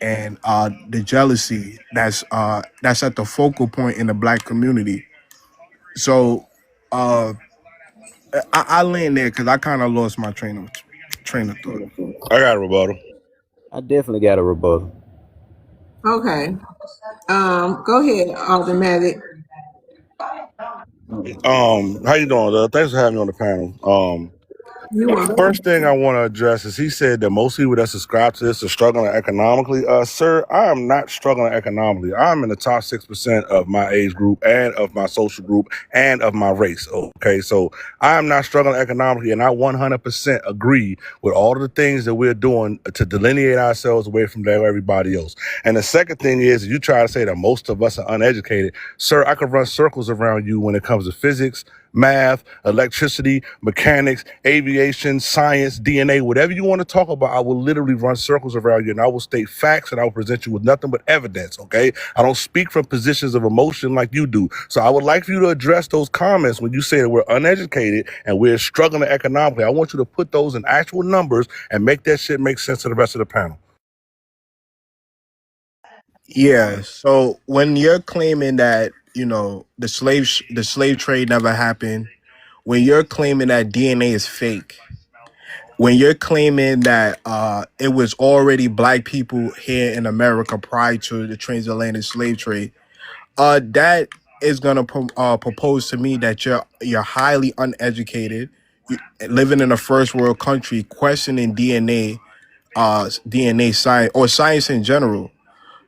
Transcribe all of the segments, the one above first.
and the jealousy that's at the focal point in the black community. So uh, I land there because I kind of lost my train of thought. I got a rebuttal. I definitely got a rebuttal. Okay. Go ahead, Automatic. How you doing? Thanks for having me on the panel. You First welcome. thing I want to address is he said that most people that subscribe to this are struggling economically. Sir, I am not struggling economically. I'm in the top 6% of my age group and of my social group and of my race. Okay, so I am not struggling economically, and I 100% agree with all of the things that we're doing to delineate ourselves away from everybody else. And the second thing is, you try to say that most of us are uneducated. Sir, I could run circles around you when it comes to physics, math, electricity, mechanics, aviation, science, DNA, whatever you want to talk about, I will literally run circles around you and I will state facts and I will present you with nothing but evidence, okay? I don't speak from positions of emotion like you do. So I would like for you to address those comments when you say that we're uneducated and we're struggling economically. I want you to put those in actual numbers and make that shit make sense to the rest of the panel. Yeah. So when you're claiming that the slave trade never happened, when you're claiming that DNA is fake, when you're claiming that it was already black people here in America prior to the transatlantic slave trade, that is gonna propose to me that you're highly uneducated, living in a first world country, questioning DNA science or science in general.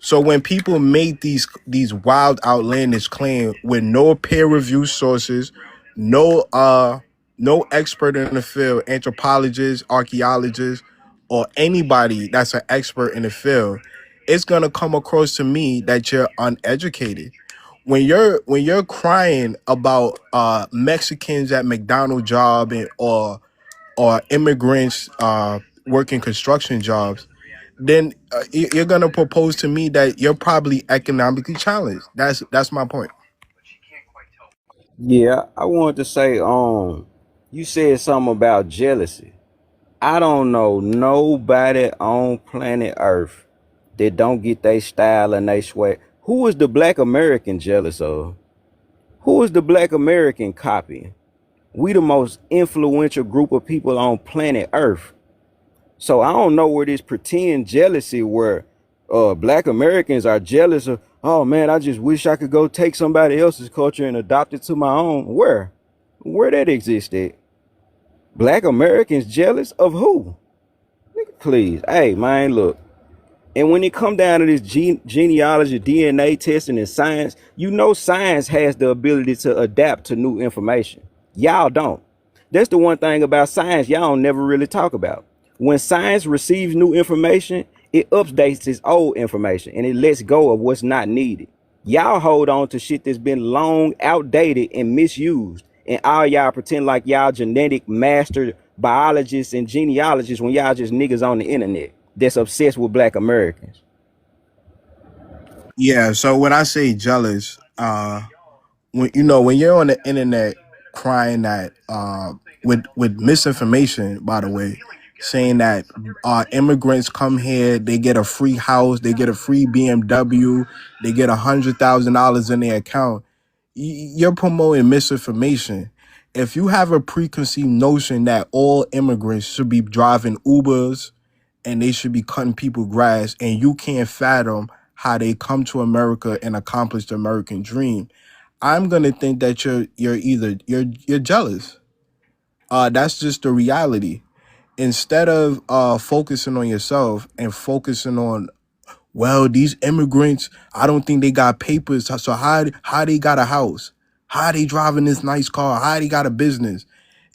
So when people make these wild outlandish claims with no peer review sources, no no expert in the field, anthropologist, archaeologist, or anybody that's an expert in the field, it's gonna come across to me that you're uneducated. When you're crying about Mexicans at McDonald's job or immigrants working construction jobs, then you're gonna propose to me that you're probably economically challenged. That's my point. Yeah, I wanted to say, you said something about jealousy. I don't know nobody on planet Earth that don't get their style and they swag. Who is the black American jealous of? Who is the black American copying? We the most influential group of people on planet Earth. So I don't know where this pretend jealousy where black Americans are jealous of, oh man, I just wish I could go take somebody else's culture and adopt it to my own. Where? Where that existed? Black Americans jealous of who? Nigga, please. Hey, man, look. And when it come down to this genealogy, DNA testing, and science, you know science has the ability to adapt to new information. Y'all don't. That's the one thing about science y'all don't never really talk about. When science receives new information, it updates its old information and it lets go of what's not needed. Y'all hold on to shit that's been long outdated and misused. And all y'all pretend like y'all genetic master biologists and genealogists when y'all just niggas on the internet that's obsessed with black Americans. Yeah. So when I say jealous, when you're on the internet crying that with misinformation, by the way, saying that immigrants come here, they get a free house, they get a free BMW, they get $100,000 in their account. You're promoting misinformation. If you have a preconceived notion that all immigrants should be driving Ubers and they should be cutting people grass, and you can't fathom how they come to America and accomplish the American dream, I'm gonna think that you're jealous. That's just the reality. Instead of focusing on yourself and focusing on, well, these immigrants, I don't think they got papers. So how they got a house? How they driving this nice car? How they got a business?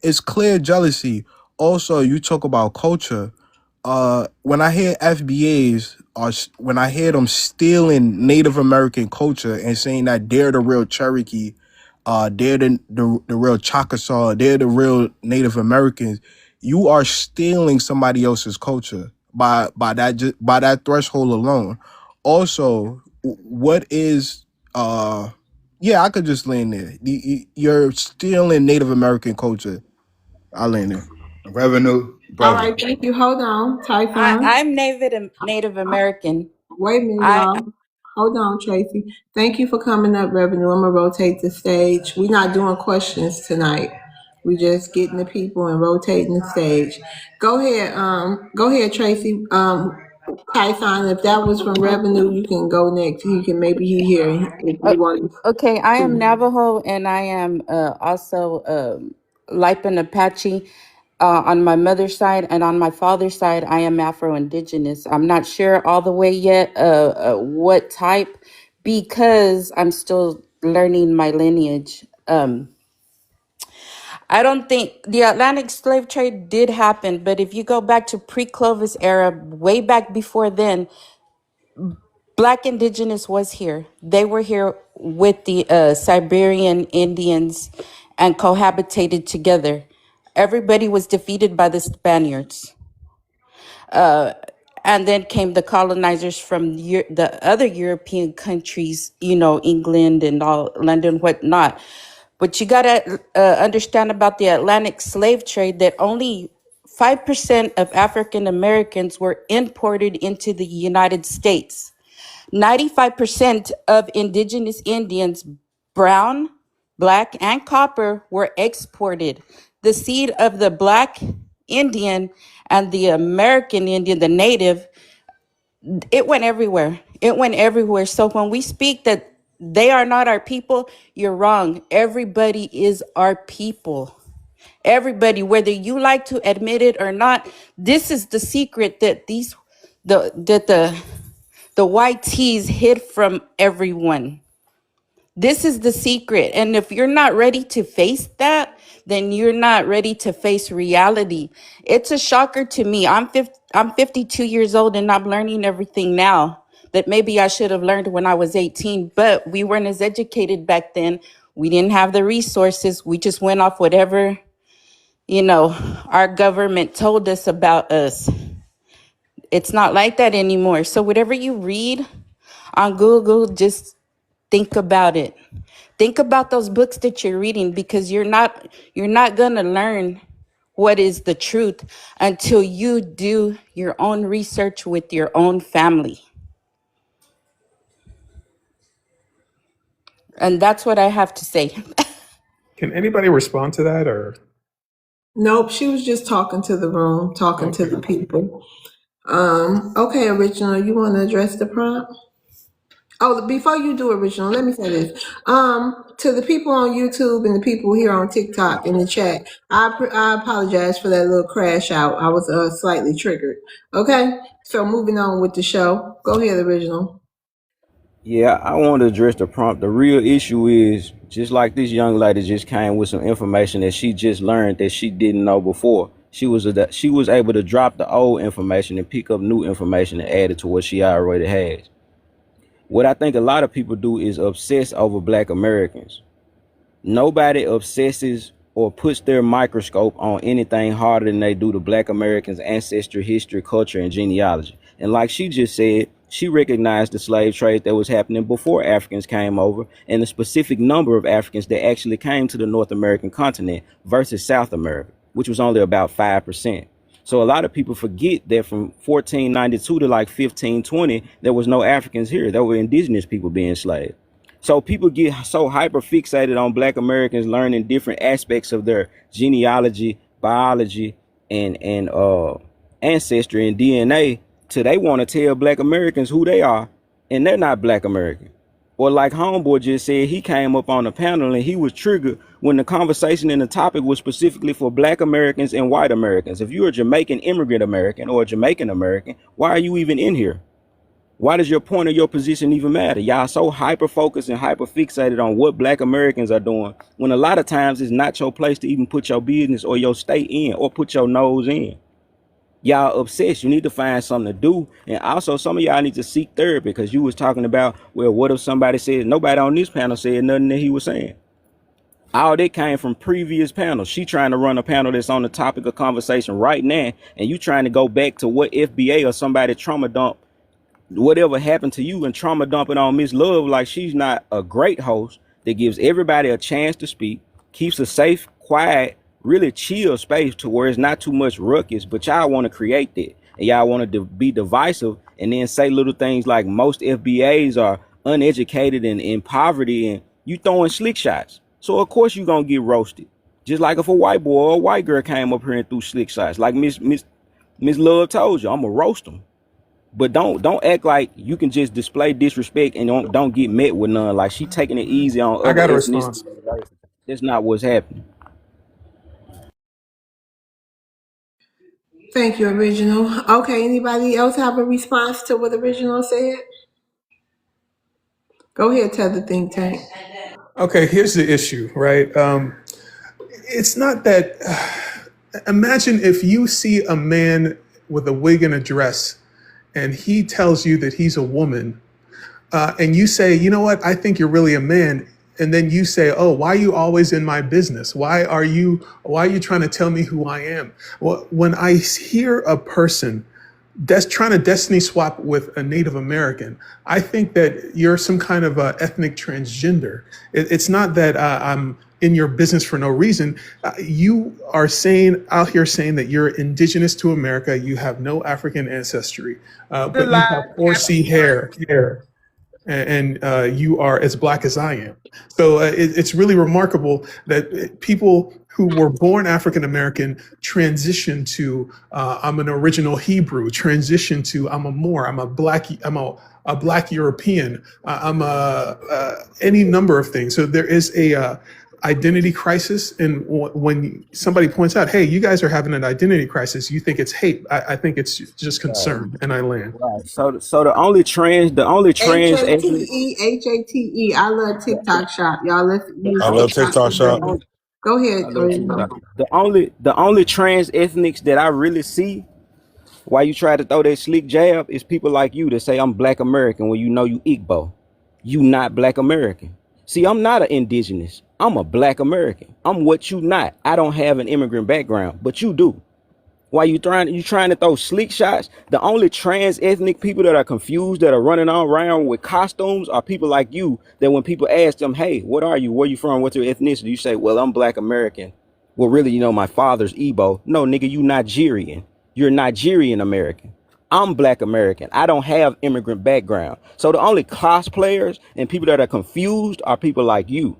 It's clear jealousy. Also, you talk about culture. When I hear FBAs or when I hear them stealing Native American culture and saying that they're the real Cherokee, they're the real Choctaw, they're the real Native Americans, you are stealing somebody else's culture by that threshold alone. Also, what is yeah, I could just land there. You're stealing Native American culture. I land there. Revenue, All brother. right, thank you. Hold on, Typhon. I'm Native American. Wait a minute, I y'all. Hold on, Tracy. Thank you for coming up, Revenue. I'm gonna rotate the stage. We're not doing questions tonight. We just getting the people and rotating the stage. Go ahead, Tracy. Tyson, if that was from Revenue, you can go next. He can maybe he here if uh, you want okay. I am to. Navajo, and I am also Lipan Apache on my mother's side, and on my father's side, I am Afro-Indigenous. I'm not sure all the way yet what type, because I'm still learning my lineage. I don't think the Atlantic slave trade did happen, but if you go back to pre-Clovis era, way back before then, Black Indigenous was here. They were here with the Siberian Indians and cohabitated together. Everybody was defeated by the Spaniards. And then came the colonizers from the other European countries, England and all, London, whatnot. But you got to understand about the Atlantic slave trade that only 5% of African Americans were imported into the United States. 95% of indigenous Indians, brown, black, and copper, were exported. The seed of the black Indian and the American Indian, the native, it went everywhere. It went everywhere. So when we speak that they are not our people, you're wrong. Everybody is our people. Everybody, whether you like to admit it or not, this is the secret that the white tees hid from everyone. This is the secret. And if you're not ready to face that, then you're not ready to face reality. It's a shocker to me. I'm 52 years old and I'm learning everything now that maybe I should have learned when I was 18, but we weren't as educated back then. We didn't have the resources. We just went off whatever, our government told us about us. It's not like that anymore. So whatever you read on Google, just think about it. Think about those books that you're reading, because you're not going to learn what is the truth until you do your own research with your own family. And that's what I have to say. Can anybody respond to that, or? Nope, she was just talking to the room, talking to the people. Okay, Original, you want to address the prompt? Oh, before you do Original, let me say this. To the people on YouTube and the people here on TikTok in the chat, I apologize for that little crash out. I was slightly triggered. Okay, so moving on with the show. Go ahead, Original. Yeah, I want to address the prompt. The real issue is, just like this young lady just came with some information that she just learned that she didn't know before. She was able to drop the old information and pick up new information and add it to what she already has. What I think a lot of people do is obsess over Black Americans. Nobody obsesses or puts their microscope on anything harder than they do to Black Americans' ancestry, history, culture, and genealogy. And like she just said, she recognized the slave trade that was happening before Africans came over, and the specific number of Africans that actually came to the North American continent versus South America, which was only about 5%. So a lot of people forget that from 1492 to like 1520, there was no Africans here. There were indigenous people being enslaved. So people get so hyper fixated on Black Americans learning different aspects of their genealogy, biology, and ancestry and DNA, till they want to tell Black Americans who they are, and they're not Black American. Or like Homeboy just said, he came up on the panel and he was triggered when the conversation and the topic was specifically for Black Americans and white Americans. If you're a Jamaican immigrant American or a Jamaican American, why are you even in here? Why does your point or your position even matter? Y'all so hyper focused and hyper fixated on what Black Americans are doing, when a lot of times it's not your place to even put your business or your state in or put your nose in. Y'all obsessed. You need to find something to do. And also, some of y'all need to seek therapy, because you was talking about, well, what if somebody said, nobody on this panel said nothing that he was saying. All that came from previous panels. She trying to run a panel that's on the topic of conversation right now, and you trying to go back to what FBA or somebody trauma dump, whatever happened to you, and trauma dumping on Miss Love like she's not a great host that gives everybody a chance to speak, keeps a safe, quiet, really chill space to where it's not too much ruckus. But y'all want to create that, and y'all want to be divisive and then say little things like most FBAs are uneducated and in poverty, and you throwing slick shots. So of course you gonna get roasted. Just like if a white boy or a white girl came up here and threw slick shots, like Miss Love told you, I'ma roast them. But don't act like you can just display disrespect and don't get met with none. Like she taking it easy on I other got a response. ethnicities. That's not what's happening. Thank you, Original. Okay, anybody else have a response to what Original said? Go ahead, tell the think tank. Okay, here's the issue, right? It's not that. Imagine if you see a man with a wig and a dress, and he tells you that he's a woman, and you say, you know what, I think you're really a man. And then you say, oh, why are you always in my business? Why are you trying to tell me who I am? Well, when I hear a person that's trying to destiny swap with a Native American, I think that you're some kind of ethnic transgender. It's not that I'm in your business for no reason. You are out here saying that you're indigenous to America. You have no African ancestry, but you have 4C hair, and you are as black as I am. So it's really remarkable that people who were born African American transition to I'm an original Hebrew, transition to I'm a Moor, I'm a black European, I'm any number of things. So there is a identity crisis, and when somebody points out, hey, you guys are having an identity crisis, you think it's hate. I think it's just concern, and I land. Right. So the only ethnic. HATE. I love TikTok shop. Y'all, let's use I love TikTok TikTok for shop. business. Go ahead, I love Original. TikTok. The only trans ethnics that I really see why you try to throw that slick jab is people like you that say I'm black American when you know you Igbo. You not black American. See, I'm not an indigenous. I'm a black American. I'm what you not. I don't have an immigrant background, but you do. Why you trying to throw slick shots? The only trans ethnic people that are confused, that are running around with costumes, are people like you, that when people ask them, hey, what are you? Where you from? What's your ethnicity? You say, well, I'm black American. Well, really, my father's Igbo. No, nigga, you Nigerian. You're Nigerian American. I'm black American. I don't have immigrant background. So the only cosplayers and people that are confused are people like you.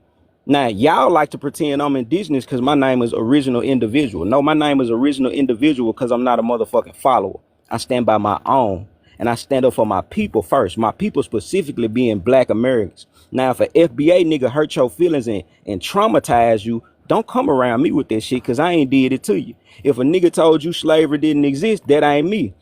Now, y'all like to pretend I'm indigenous because my name is Original Individual. No, my name is Original Individual because I'm not a motherfucking follower. I stand by my own, and I stand up for my people first. My people specifically being black Americans. Now, if an FBA nigga hurt your feelings and traumatize you, don't come around me with that shit because I ain't did it to you. If a nigga told you slavery didn't exist, that ain't me.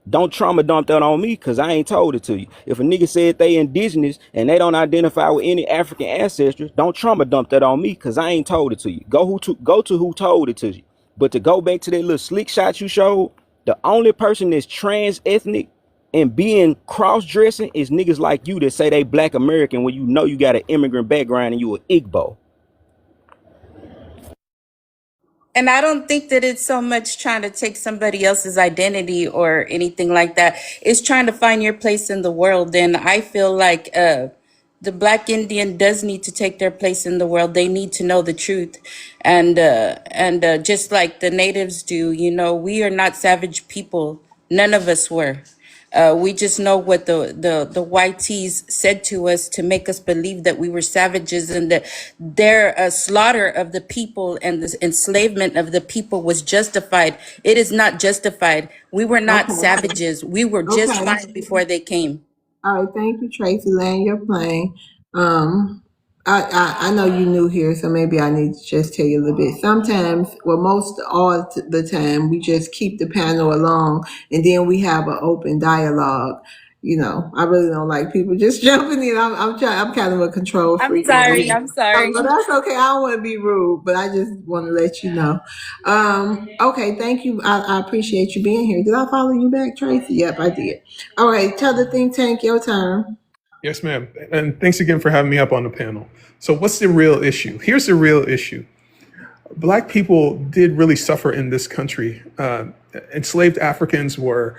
Don't trauma dump that on me because I ain't told it to you. If a nigga said they indigenous and they don't identify with any African ancestors, don't trauma dump that on me because I ain't told it to you. Go to who told it to you. But to go back to that little slick shot you showed, the only person that's trans ethnic and being cross-dressing is niggas like you that say they black American when you know you got an immigrant background and you an Igbo. And I don't think that it's so much trying to take somebody else's identity or anything like that. It's trying to find your place in the world. And I feel like the Black Indian does need to take their place in the world. They need to know the truth. And just like the natives do, we are not savage people. None of us were. We just know what the YTs said to us to make us believe that we were savages, and that their slaughter of the people and the enslavement of the people was justified. It is not justified. We were not Okay. savages. We were just Okay. fine before they came. All right. Thank you, Tracy. Land your plane. I know you new here, so maybe I need to just tell you a little bit. Sometimes, well, most all the time, we just keep the panel along, and then we have an open dialogue. I really don't like people just jumping in. I'm trying. I'm kind of a control I'm freak. sorry. I'm sorry. But that's okay. I don't want to be rude, but I just want to let you know. Okay. Thank you. I appreciate you being here. Did I follow you back, Tracy? Yep, I did. All right. Tell the think tank your turn. Yes, ma'am. And thanks again for having me up on the panel. So what's the real issue? Here's the real issue. Black people did really suffer in this country. Enslaved Africans were,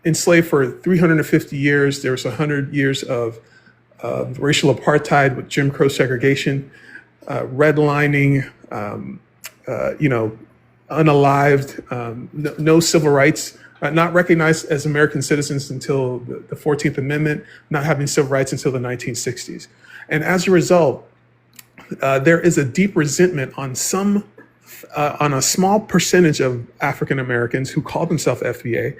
enslaved for 350 years. There was 100 years of racial apartheid with Jim Crow segregation, redlining, unalived, no civil rights not recognized as American citizens until the 14th Amendment, not having civil rights until the 1960s. And as a result, there is a deep resentment on a small percentage of African Americans who call themselves FBA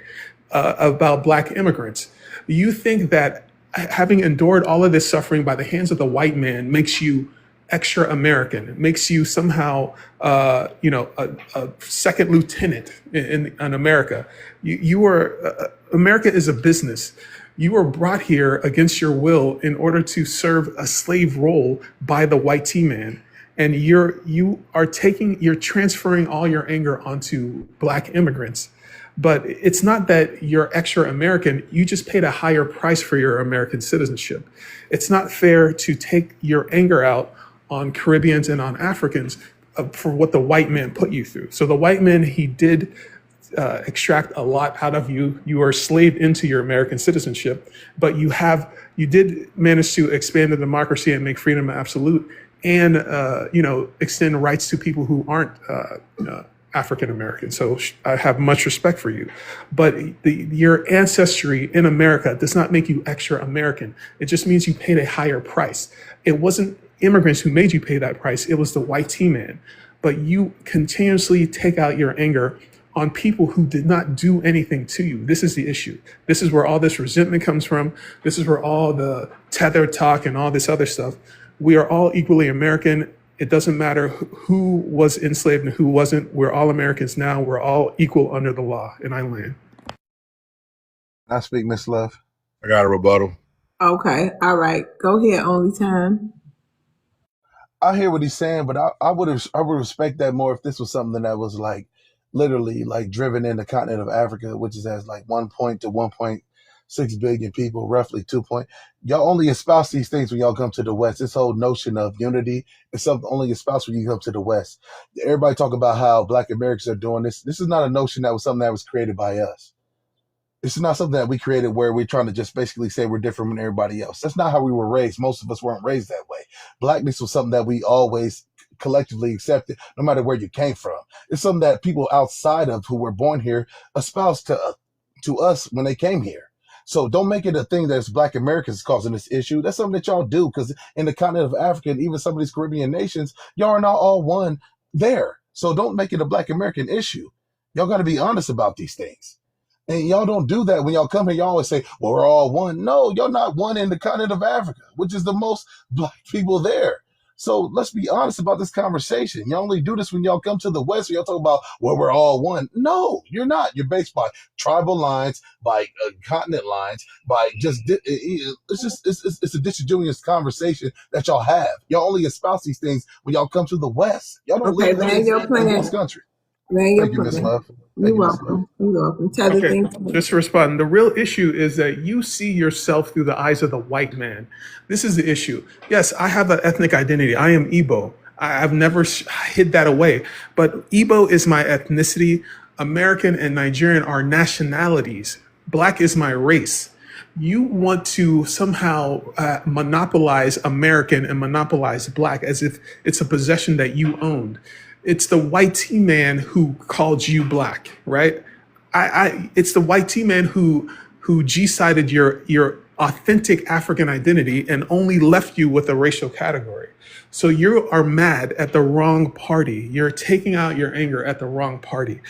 about Black immigrants. You think that having endured all of this suffering by the hands of the white man makes you extra American. It makes you somehow, a second lieutenant in America. America is a business. You were brought here against your will in order to serve a slave role by the white T-man. And you're transferring all your anger onto Black immigrants. But it's not that you're extra American. You just paid a higher price for your American citizenship. It's not fair to take your anger out on Caribbeans and on Africans for what the white man put you through. So the white man, he did extract a lot out of you. You are slaved into your American citizenship, but you did manage to expand the democracy and make freedom absolute, and extend rights to people who aren't African American. So I have much respect for you, but your ancestry in America does not make you extra American. It just means you paid a higher price. It wasn't immigrants who made you pay that price. It was the white T-man. But you continuously take out your anger on people who did not do anything to you. This is the issue. This is where all this resentment comes from. This is where all the tether talk and all this other stuff. We are all equally American. It doesn't matter who was enslaved and who wasn't. We're all Americans now. We're all equal under the law. And I land. I speak, Miss Love. I got a rebuttal. Okay, all right. Go ahead, only time. I hear what he's saying, but I would respect that more if this was something that was like literally like driven in the continent of Africa, which is as like 1 to 1.6 billion people, roughly 2 point. Y'all only espouse these things when y'all come to the West. This whole notion of unity is something only espoused when you come to the West. Everybody talk about how Black Americans are doing this. This is not a notion that was something that was created by us. This is not something that we created where we're trying to just basically say we're different from everybody else. That's not how we were raised. Most of us weren't raised that way. Blackness was something that we always collectively accepted, no matter where you came from. It's something that people outside of who were born here espoused to us when they came here. So don't make it a thing that's Black Americans causing this issue. That's something that y'all do, because in the continent of Africa and even some of these Caribbean nations, y'all are not all one there. So don't make it a Black American issue. Y'all got to be honest about these things. And y'all don't do that when y'all come here. Y'all always say, well, we're all one. No, y'all not one in the continent of Africa, which is the most Black people there. So let's be honest about this conversation. You only do this when y'all come to the West. Y'all talk about, well, we're all one. No, you're not. You're based by tribal lines, by continent lines, by just, it's a disingenuous conversation that y'all have. Y'all only espouse these things when y'all come to the West. Y'all don't Okay, live land your in plane. this country. Land your Thank you, Miss plane. Love. You're welcome. You're welcome. Tell the Okay, thing. just to respond, the real issue is that you see yourself through the eyes of the white man. This is the issue. Yes, I have an ethnic identity. I am Igbo. I've never hid that away. But Igbo is my ethnicity. American and Nigerian are nationalities. Black is my race. You want to somehow monopolize American and monopolize Black as if it's a possession that you owned. It's the white T-man who called you Black, right? It's the white T-man who G-sided your authentic African identity and only left you with a racial category. So you are mad at the wrong party. You're taking out your anger at the wrong party.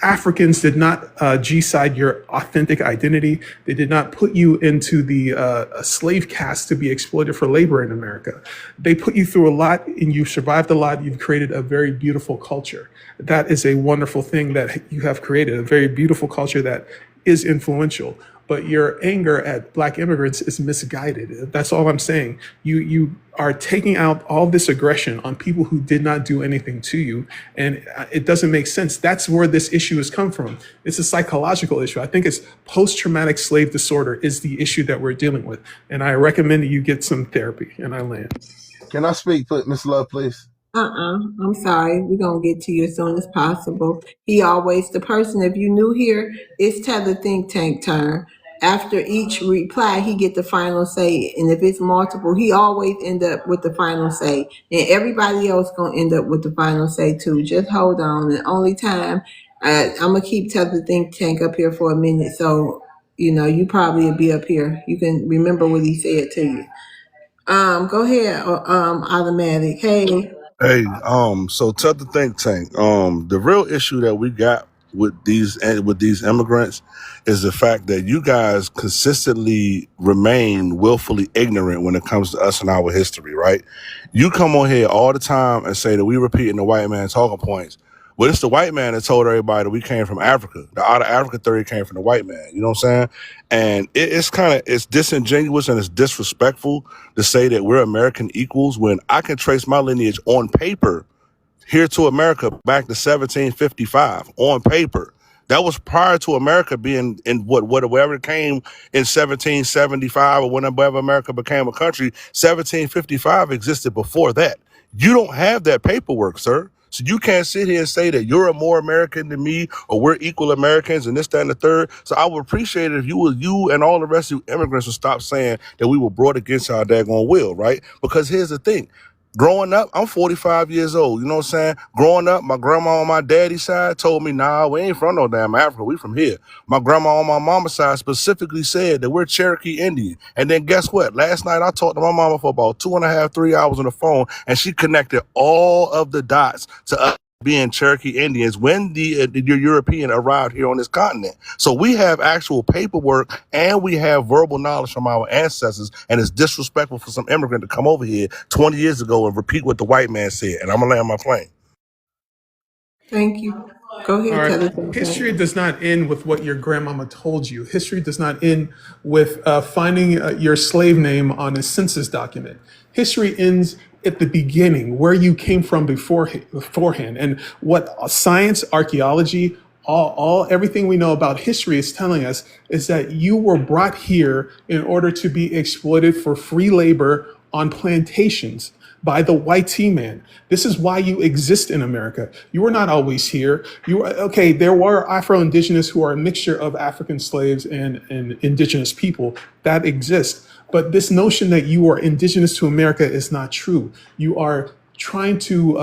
Africans did not G-side your authentic identity. They did not put you into the slave caste to be exploited for labor in America. They put you through a lot and you survived a lot. You've created a very beautiful culture. That is a wonderful thing that you have created, a very beautiful culture that is influential. But your anger at Black immigrants is misguided. That's all I'm saying. You are taking out all this aggression on people who did not do anything to you, and it doesn't make sense. That's where this issue has come from. It's a psychological issue. I think it's post-traumatic slave disorder is the issue that we're dealing with, and I recommend that you get some therapy, and I land. Can I speak, Miss Love, please? I'm sorry. We're going to get to you as soon as possible. He always, the person, if you new here, it's Tether Think Tank turn. After each reply, he get the final say. And if it's multiple, he always end up with the final say. And everybody else going to end up with the final say too. Just hold on. And only time, I'm gonna keep Tether Think Tank up here for a minute, so you probably will be up here. You can remember what he said to you. Go ahead, automatic. Hey, So to the think tank, the real issue that we got with these immigrants is the fact that you guys consistently remain willfully ignorant when it comes to us and our history, right? You come on here all the time and say that we repeating the white man's talking points. Well, it's the white man that told everybody that we came from Africa. The out of Africa theory came from the white man. You know what I'm saying? And it's disingenuous and it's disrespectful to say that we're American equals when I can trace my lineage on paper here to America back to 1755 on paper. That was prior to America being in whatever it came in 1775 or whenever America became a country. 1755 existed before that. You don't have that paperwork, sir. So you can't sit here and say that you're a more American than me or we're equal Americans and this, that, and the third. So I would appreciate it if you and all the rest of you immigrants would stop saying that we were brought against our daggone will, right? Because here's the thing. Growing up, I'm 45 years old. You know what I'm saying? Growing up, my grandma on my daddy's side told me, nah, we ain't from no damn Africa. We from here. My grandma on my mama's side specifically said that we're Cherokee Indian. And then guess what? Last night, I talked to my mama for about 2.5, 3 hours on the phone, and she connected all of the dots to us being Cherokee Indians when the European arrived here on this continent. So we have actual paperwork and we have verbal knowledge from our ancestors, and it's disrespectful for some immigrant to come over here 20 years ago and repeat what the white man said. And I'm gonna land my plane. thank you. Go All ahead, right. Tether Think History Tank. does not end with what your grandmama told you. History does not end with finding your slave name on a census document. History ends at the beginning, where you came from beforehand, and what science, archaeology, everything we know about history is telling us is that you were brought here in order to be exploited for free labor on plantations by the white man. This is why you exist in America. You were not always here. There were Afro-Indigenous who are a mixture of African slaves and indigenous people that exist. But this notion that you are indigenous to America is not true. You are trying to,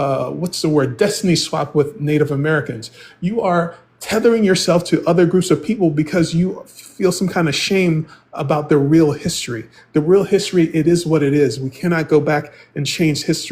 destiny swap with Native Americans. You are tethering yourself to other groups of people because you feel some kind of shame about the real history. The real history, it is what it is. We cannot go back and change history.